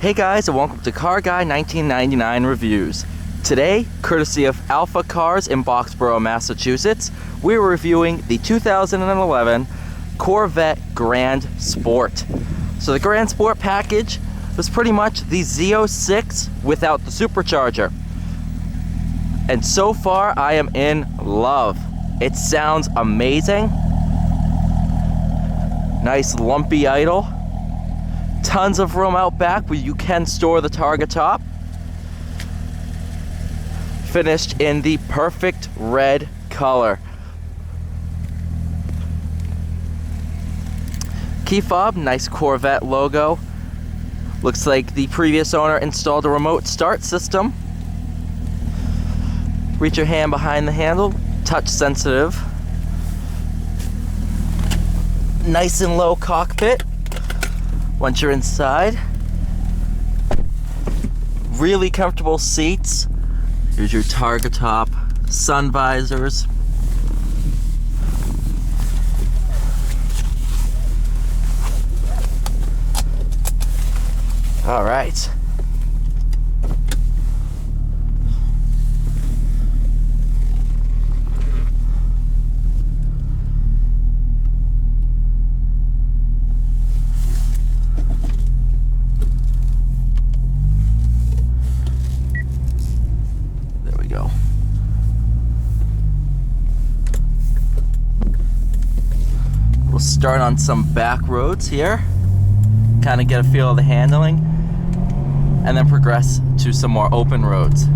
Hey guys, and welcome to Car Guy 1999 Reviews. Today, courtesy of Alpha Cars in Boxborough, Massachusetts, we're reviewing the 2011 Corvette Grand Sport. So the Grand Sport package was pretty much the Z06 without the supercharger. And so far, I am in love. It sounds amazing. Nice lumpy idle. Tons of room out back where you can store the targa top. Finished in the perfect red color. Key fob, nice Corvette logo. Looks like the previous owner installed a remote start system. Reach your hand behind the handle, touch sensitive. Nice and low cockpit. Once you're inside, really comfortable seats. Here's your targa top, sun visors. All right. We'll start on some back roads here, kind of get a feel of the handling, and then progress to some more open roads.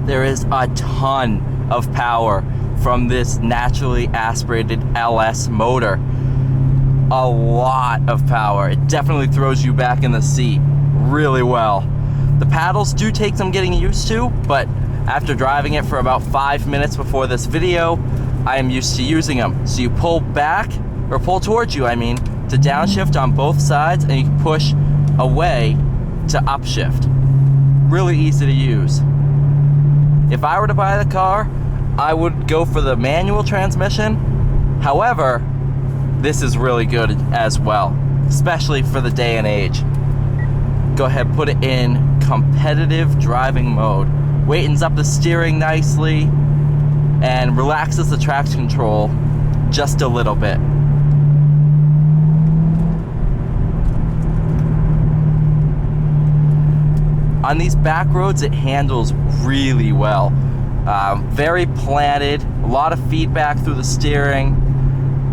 There is a ton of power from this naturally aspirated LS motor. A lot of power. It definitely throws you back in the seat really well. The paddles do take some getting used to, but after driving it for about 5 minutes before this video, I am used to using them. So you pull back, or pull towards you, to downshift on both sides, and you can push away to upshift. Really easy to use. If I were to buy the car, I would go for the manual transmission. However, this is really good as well, especially for the day and age. Go ahead, put it in competitive driving mode. Weightens up the steering nicely and relaxes the traction control just a little bit. On these back roads, it handles really well. Very planted, a lot of feedback through the steering,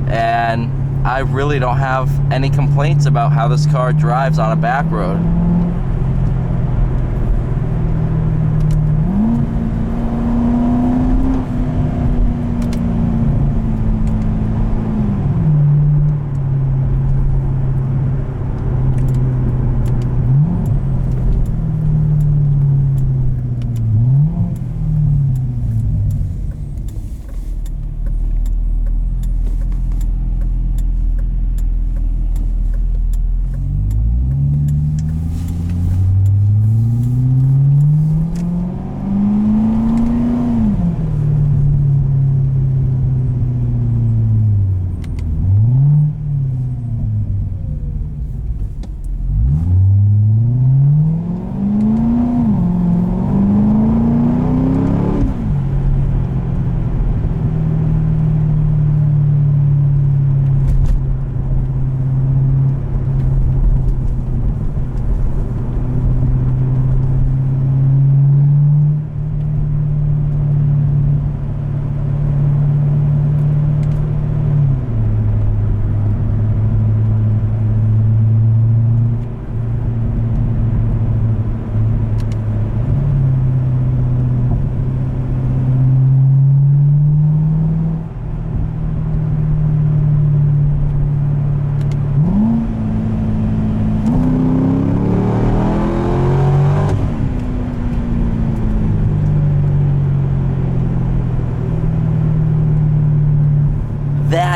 and I really don't have any complaints about how this car drives on a back road.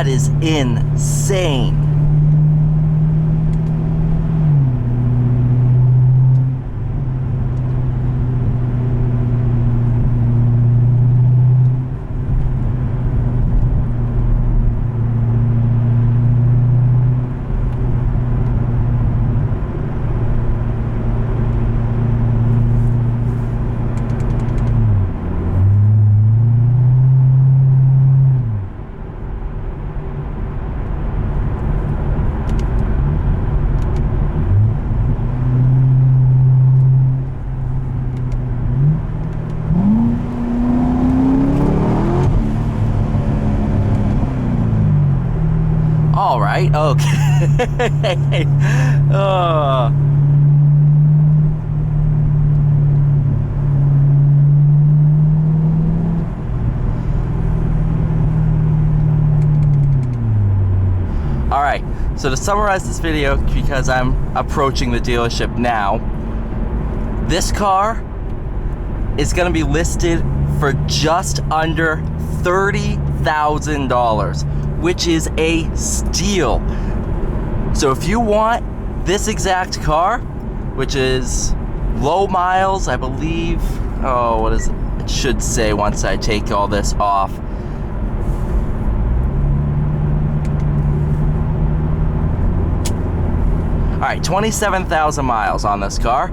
That is insane. All right, okay. All right, so to summarize this video, because I'm approaching the dealership now, this car is gonna be listed for just under $30,000, which is a steal. So if you want this exact car, which is low miles, I believe, oh, what is it? It should say once I take all this off. All right, 27,000 miles on this car,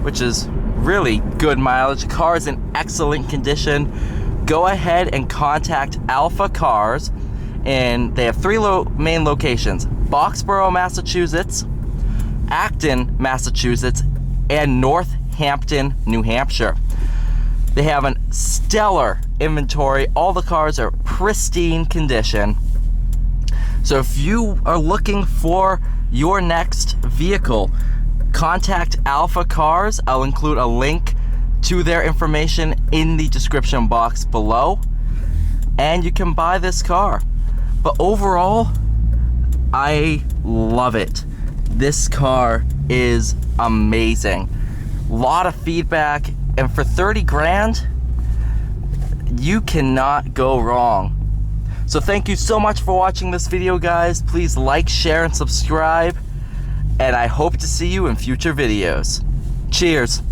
which is really good mileage. The car is in excellent condition. Go ahead and contact Alpha Cars, and they have three main locations: Boxborough, Massachusetts, Acton, Massachusetts, and Northampton, New Hampshire. They have a stellar inventory. All the cars are pristine condition. So if you are looking for your next vehicle, contact Alpha Cars. I'll include a link to their information in the description box below, and you can buy this car. But overall, I love it. This car is amazing. A lot of feedback, and for 30 grand, you cannot go wrong. So thank you so much for watching this video, guys. Please like, share, and subscribe, and I hope to see you in future videos. Cheers.